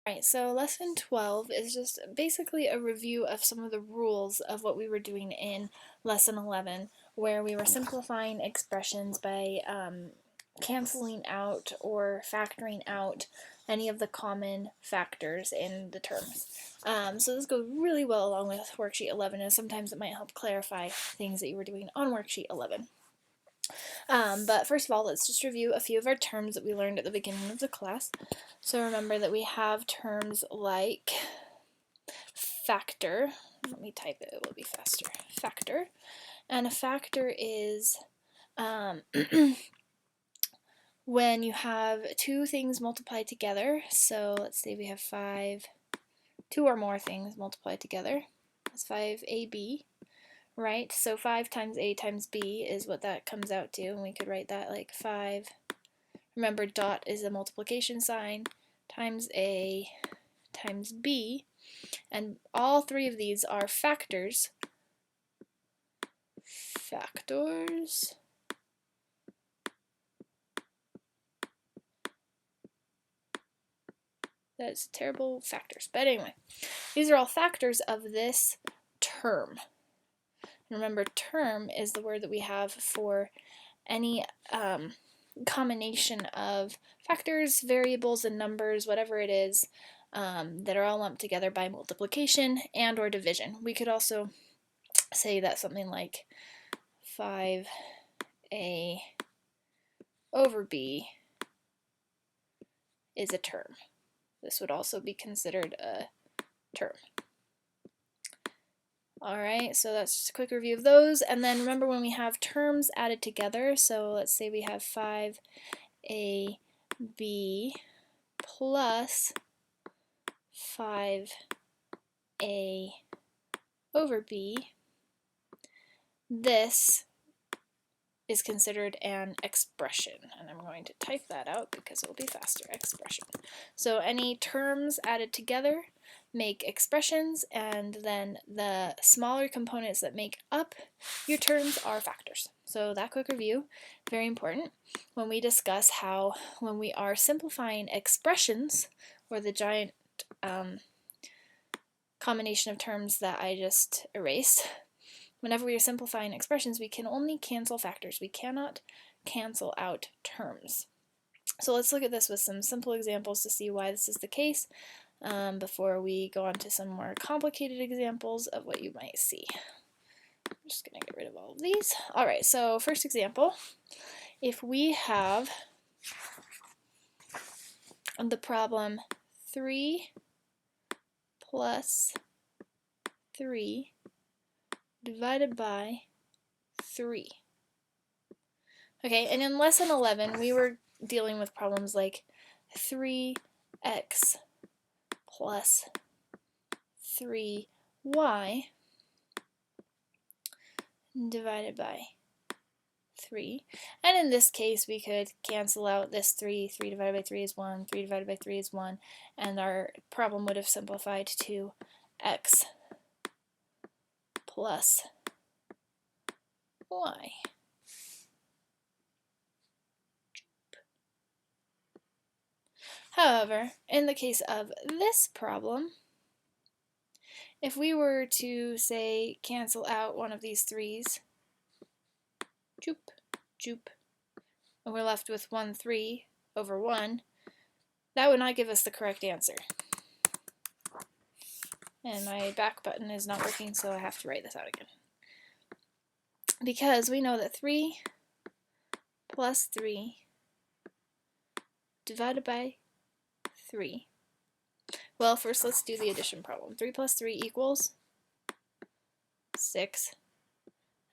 Alright, so lesson 12 is just basically a review of some of the rules of what we were doing in lesson 11, where we were simplifying expressions by canceling out or factoring out any of the common factors in the terms. So this goes really well along with worksheet 11, and sometimes it might help clarify things that you were doing on worksheet 11. But first of all, let's just review a few of our terms that we learned at the beginning of the class. So remember that we have terms like factor. Let me type it, it will be faster. Factor. And a factor is when you have two things multiplied together. So let's say we have two or more things multiplied together. That's 5ab. Right, so 5 times a times b is what that comes out to, and we could write that like 5, remember dot is a multiplication sign, times a times b, and all three of these are factors. That's terrible factors, but anyway, these are all factors of this term. Remember, term is the word that we have for any combination of factors, variables, and numbers, whatever it is, that are all lumped together by multiplication and or division. We could also say that something like 5a over b is a term. This would also be considered a term. Alright, so that's just a quick review of those. And then remember when we have terms added together, so let's say we have 5ab plus 5a over b, this is considered an expression, and I'm going to type that out because it will be faster. Expression. So any terms added together make expressions, and then the smaller components that make up your terms are factors. So that quick review, very important when we discuss how when we are simplifying expressions, or the giant combination of terms that I just erased, whenever we are simplifying expressions, we can only cancel factors. We cannot cancel out terms. So let's look at this with some simple examples to see why this is the case before we go on to some more complicated examples of what you might see. I'm just going to get rid of all of these. Alright, so first example, if we have the problem 3 plus 3 divided by 3. Okay, and in lesson 11 we were dealing with problems like 3x plus 3y divided by 3. And in this case we could cancel out this 3 divided by 3 is 1, 3 divided by 3 is 1, and our problem would have simplified to x plus y. However, in the case of this problem, if we were to, say, cancel out one of these 3's, choop, choop, and we're left with 1 3 over 1, that would not give us the correct answer. And my back button is not working, so I have to write this out again. Because we know that 3 plus 3 divided by 3. Well, first let's do the addition problem. 3 plus 3 equals 6.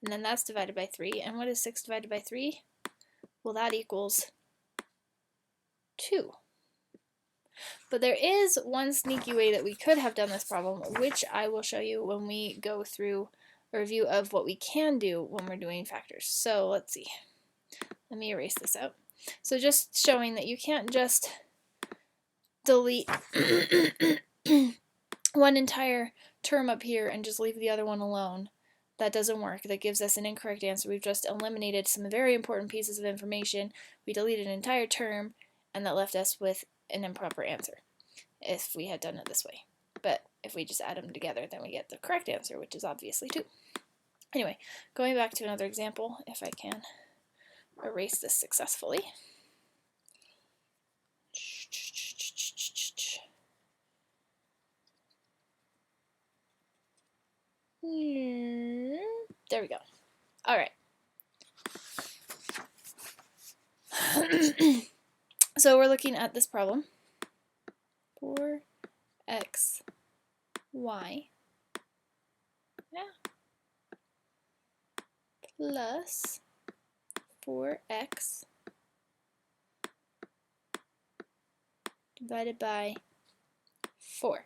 And then that's divided by 3. And what is 6 divided by 3? Well, that equals 2. But there is one sneaky way that we could have done this problem, which I will show you when we go through a review of what we can do when we're doing factors. So let's see. Let me erase this out. So just showing that you can't just delete one entire term up here and just leave the other one alone. That doesn't work. That gives us an incorrect answer. We've just eliminated some very important pieces of information. We deleted an entire term, and that left us with an improper answer. if we had done it this way. But if we just add them together, then we get the correct answer, which is obviously 2. Anyway, going back to another example, if I can erase this successfully. There we go. All right. So we're looking at this problem. 4x, y, plus 4x divided by 4.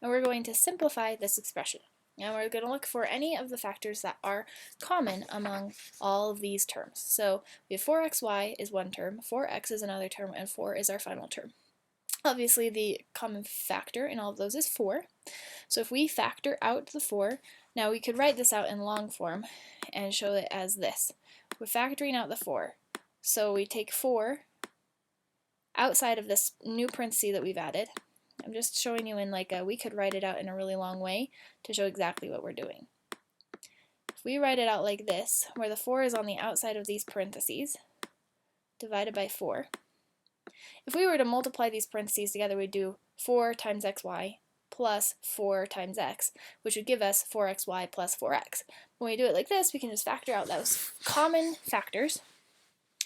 And we're going to simplify this expression. And we're going to look for any of the factors that are common among all of these terms. So we have 4xy is one term, 4x is another term, and 4 is our final term. Obviously, the common factor in all of those is 4. So if we factor out the 4, now we could write this out in long form and show it as this. We're factoring out the 4. So we take 4 outside of this new parenthesis that we've added. I'm just showing you in we could write it out in a really long way to show exactly what we're doing. If we write it out like this, where the 4 is on the outside of these parentheses, divided by 4, if we were to multiply these parentheses together, we'd do 4 times xy plus 4 times x, which would give us 4xy plus 4x. When we do it like this, we can just factor out those common factors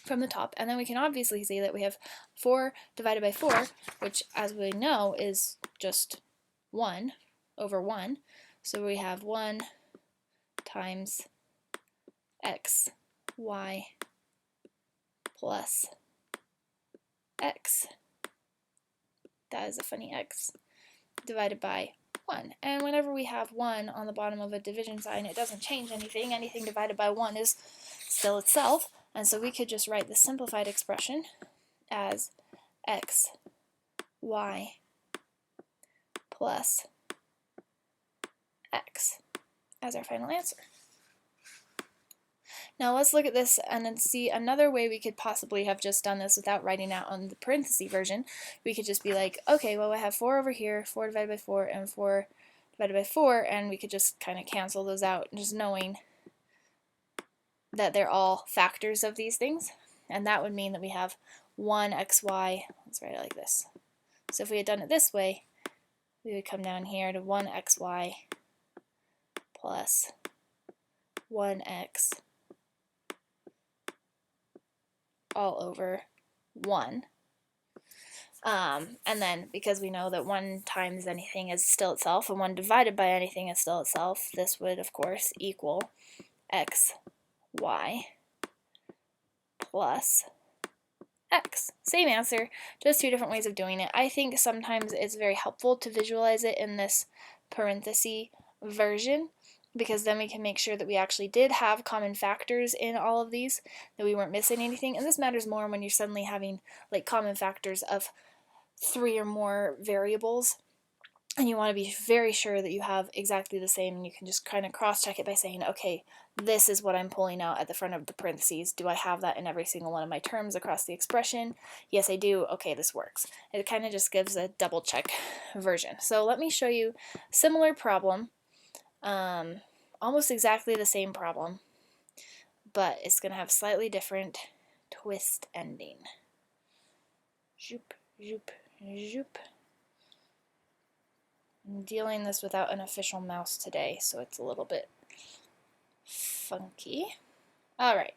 from the top, and then we can obviously see that we have 4 divided by 4, which, as we know, is just 1 over 1. So we have 1 times x, y plus x, that is a funny x, divided by 1. And whenever we have 1 on the bottom of a division sign, it doesn't change anything. Anything divided by 1 is still itself. And so we could just write the simplified expression as x, y plus x as our final answer. Now let's look at this and then see another way we could possibly have just done this without writing out on the parenthesis version. We could just be like, okay, well, I have 4 over here, 4 divided by 4, and 4 divided by 4, and we could just kind of cancel those out, just knowing that they're all factors of these things. And that would mean that we have 1xy, let's write it like this. So if we had done it this way, we would come down here to 1xy plus 1x all over 1. And then, because we know that 1 times anything is still itself, and 1 divided by anything is still itself, this would, of course, equal x, y plus x. Same answer, just 2 different ways of doing it. I think sometimes it's very helpful to visualize it in this parenthesis version, because then we can make sure that we actually did have common factors in all of these, that we weren't missing anything. And this matters more when you're suddenly having like common factors of 3 or more variables, and you want to be very sure that you have exactly the same, and you can just kind of cross-check it by saying, okay, this is what I'm pulling out at the front of the parentheses. Do I have that in every single one of my terms across the expression? Yes, I do. Okay, this works. It kind of just gives a double-check version. So let me show you a similar problem, almost exactly the same problem, but it's going to have slightly different twist ending. Zoop, zoop, zoop. I'm dealing this without an official mouse today, so it's a little bit funky. Alright,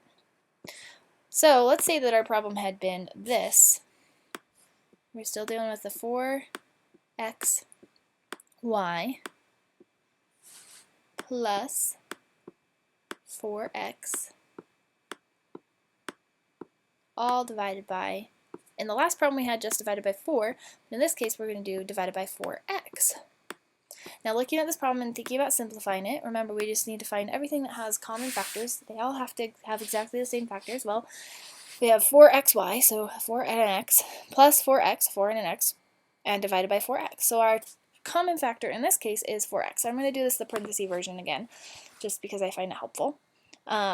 so let's say that our problem had been this. We're still dealing with the 4x, y plus 4x all divided by, in the last problem we had just divided by 4, but in this case we're going to do divided by 4x. Now looking at this problem and thinking about simplifying it, remember we just need to find everything that has common factors. They all have to have exactly the same factors. Well, we have 4xy, so 4 and an x, plus 4x, 4 and an x, and divided by 4x. So our common factor in this case is 4x. I'm going to do this the parenthesis version again, just because I find it helpful.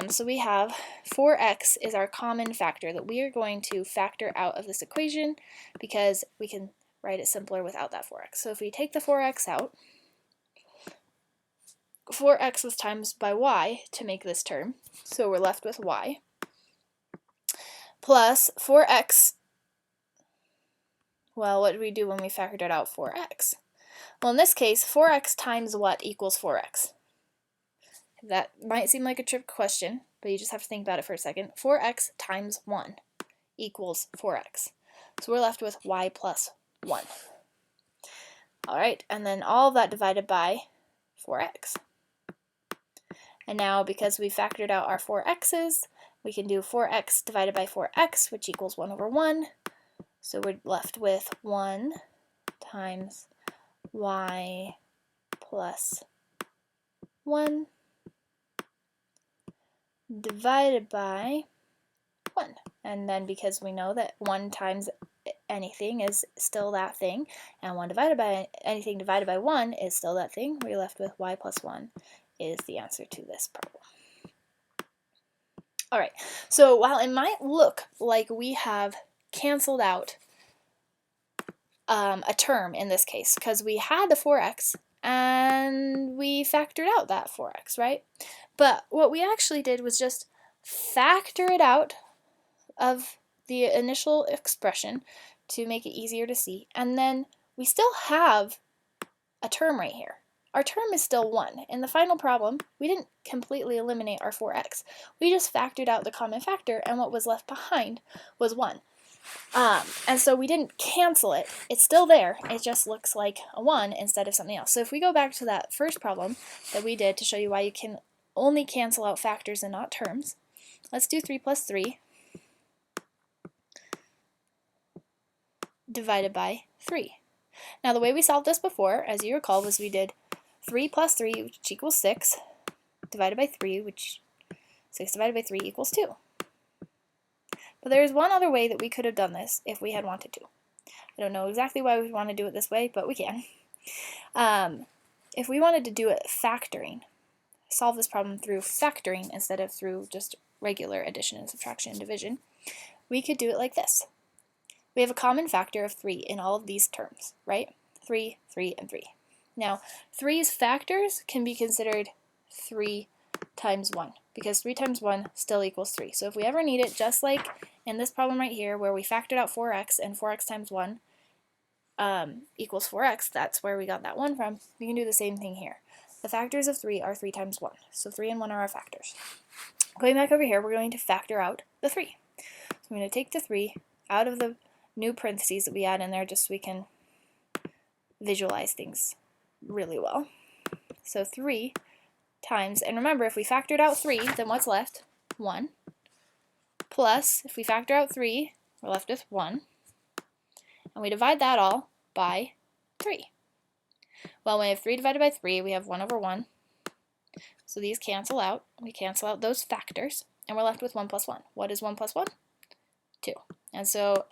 So we have 4x is our common factor that we are going to factor out of this equation, because we can write it simpler without that 4x. So if we take the 4x out, 4x was times by y to make this term, so we're left with y, plus 4x, well, what did we do when we factored out 4x? Well, in this case, 4x times what equals 4x? That might seem like a trick question, but you just have to think about it for a second. 4x times 1 equals 4x. So we're left with y plus 1. All right, and then all of that divided by 4x. And now, because we factored out our 4x's, we can do 4x divided by 4x, which equals 1 over 1. So we're left with 1 times y plus 1 divided by 1. And then because we know that 1 times anything is still that thing, and 1 divided by anything divided by 1 is still that thing, we're left with y plus 1 is the answer to this problem. Alright, so while it might look like we have canceled out a term in this case, because we had the 4x and we factored out that 4x, right? But what we actually did was just factor it out of the initial expression to make it easier to see, and then we still have a term right here. Our term is still 1. In the final problem, we didn't completely eliminate our 4x. We just factored out the common factor, and what was left behind was 1. And so we didn't cancel it. It's still there. It just looks like a 1 instead of something else. So if we go back to that first problem that we did to show you why you can only cancel out factors and not terms, let's do 3 plus 3 divided by 3. Now the way we solved this before, as you recall, was we did 3 plus 3, which equals 6, divided by 3, which 6 divided by 3 equals 2. But there is one other way that we could have done this if we had wanted to. I don't know exactly why we want to do it this way, but we can. If we wanted to do it factoring, solve this problem through factoring instead of through just regular addition and subtraction and division, we could do it like this. We have a common factor of 3 in all of these terms, right? 3, 3, and 3. Now, 3's factors can be considered 3 times 1, because 3 times 1 still equals 3. So if we ever need it, just like in this problem right here, where we factored out 4x and 4x times 1 equals 4x, that's where we got that 1 from, we can do the same thing here. The factors of 3 are 3 times 1, so 3 and 1 are our factors. Going back over here, we're going to factor out the 3. So I'm going to take the 3 out of the new parentheses that we add in there just so we can visualize things really well. So 3 times, and remember, if we factored out 3, then what's left? 1. Plus, if we factor out 3, we're left with 1. And we divide that all by 3. Well, when we have 3 divided by 3, we have 1 over 1. So these cancel out. We cancel out those factors, and we're left with 1 plus 1. What is 1 plus 1? 2. And so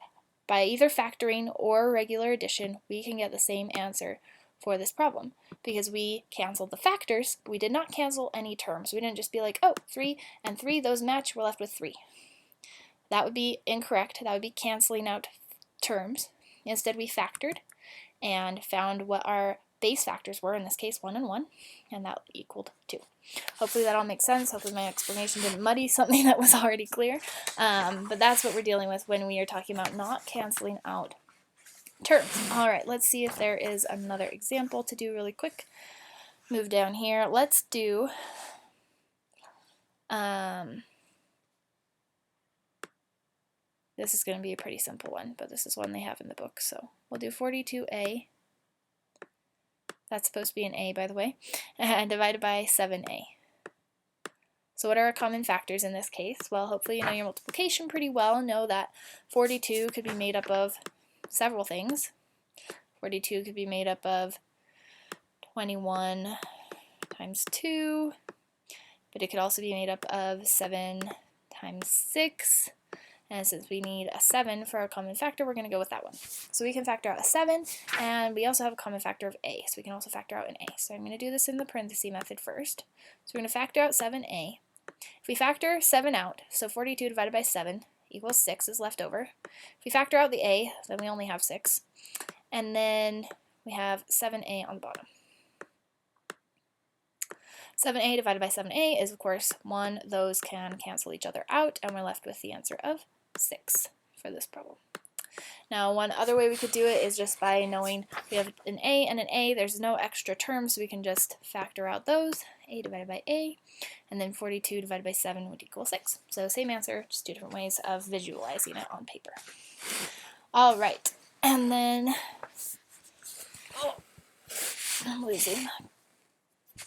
by either factoring or regular addition, we can get the same answer for this problem, because we canceled the factors, but we did not cancel any terms. We didn't just be like, oh, 3 and 3, those match, we're left with 3. That would be incorrect. That would be canceling out terms. Instead, we factored and found what our base factors were, in this case 1 and 1, and that equaled 2. Hopefully that all makes sense. Hopefully my explanation didn't muddy something that was already clear, but that's what we're dealing with when we are talking about not canceling out terms. Alright, let's see if there is another example to do really quick. Move down here. Let's do this is going to be a pretty simple one, but this is one they have in the book, so we'll do 42a. That's supposed to be an a, by the way, and divided by 7a. So what are our common factors in this case? Well, hopefully you know your multiplication pretty well and know that 42 could be made up of several things. 42 could be made up of 21 times 2, but it could also be made up of 7 times 6. And since we need a 7 for our common factor, we're going to go with that one. So we can factor out a 7, and we also have a common factor of a, so we can also factor out an a. So I'm going to do this in the parenthesis method first. So we're going to factor out 7a. If we factor 7 out, so 42 divided by 7 equals 6 is left over. If we factor out the a, then we only have 6. and then we have 7a on the bottom. 7a divided by 7a is, of course, 1. Those can cancel each other out, and we're left with the answer of 6 for this problem. Now, one other way we could do it is just by knowing we have an a and an a. There's no extra terms, so we can just factor out those. A divided by a, and then 42 divided by 7 would equal 6. So same answer, just 2 different ways of visualizing it on paper. All right, and then, oh, I'm losing.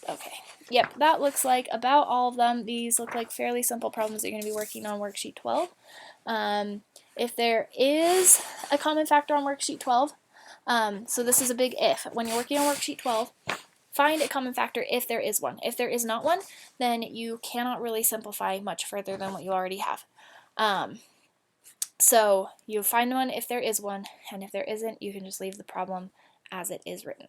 Okay, yep, that looks like about all of them. These look like fairly simple problems that you're going to be working on worksheet 12. If there is a common factor on worksheet 12, so this is a big if. When you're working on worksheet 12, find a common factor if there is one. If there is not one, then you cannot really simplify much further than what you already have. So you find one if there is one, and if there isn't, you can just leave the problem as it is written.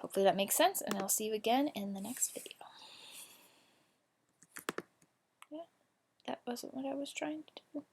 Hopefully that makes sense, and I'll see you again in the next video. Yeah, that wasn't what I was trying to do.